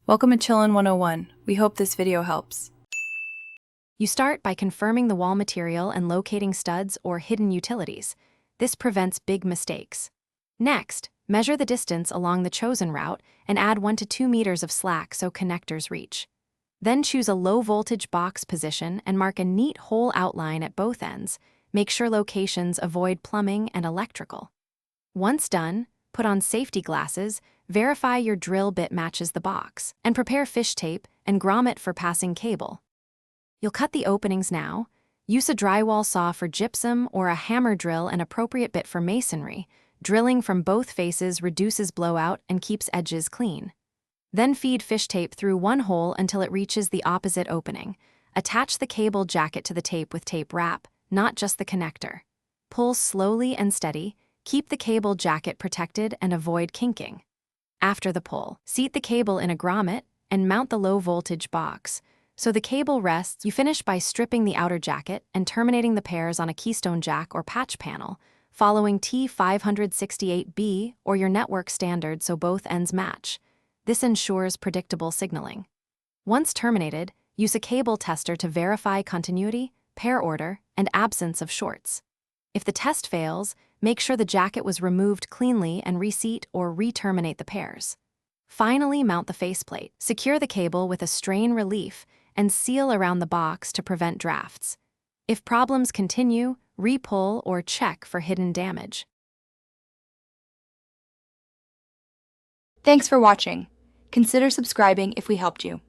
Welcome to Chillin' 101. We hope this video helps. You start by confirming the wall material and locating studs or hidden utilities. This prevents big mistakes. Next, measure the distance along the chosen route and add 1 to 2 meters of slack so connectors reach. Then choose a low-voltage box position and mark a neat hole outline at both ends. Make sure locations avoid plumbing and electrical. Once done, put on safety glasses, verify your drill bit matches the box, and prepare fish tape and grommet for passing cable. You'll cut the openings now. Use a drywall saw for gypsum or a hammer drill an appropriate bit for masonry. Drilling from both faces reduces blowout and keeps edges clean. Then feed fish tape through one hole until it reaches the opposite opening. Attach the cable jacket to the tape with tape wrap, not just the connector. Pull slowly and steady. Keep the cable jacket protected and avoid kinking. After the pull, seat the cable in a grommet and mount the low-voltage box. So the cable rests, you finish by stripping the outer jacket and terminating the pairs on a keystone jack or patch panel, following T568B or your network standard so both ends match. This ensures predictable signaling. Once terminated, use a cable tester to verify continuity, pair order, and absence of shorts. If the test fails, make sure the jacket was removed cleanly and reseat or re-terminate the pairs. Finally, mount the faceplate. Secure the cable with a strain relief and seal around the box to prevent drafts. If problems continue, re-pull or check for hidden damage. Thanks for watching. Consider subscribing if we helped you.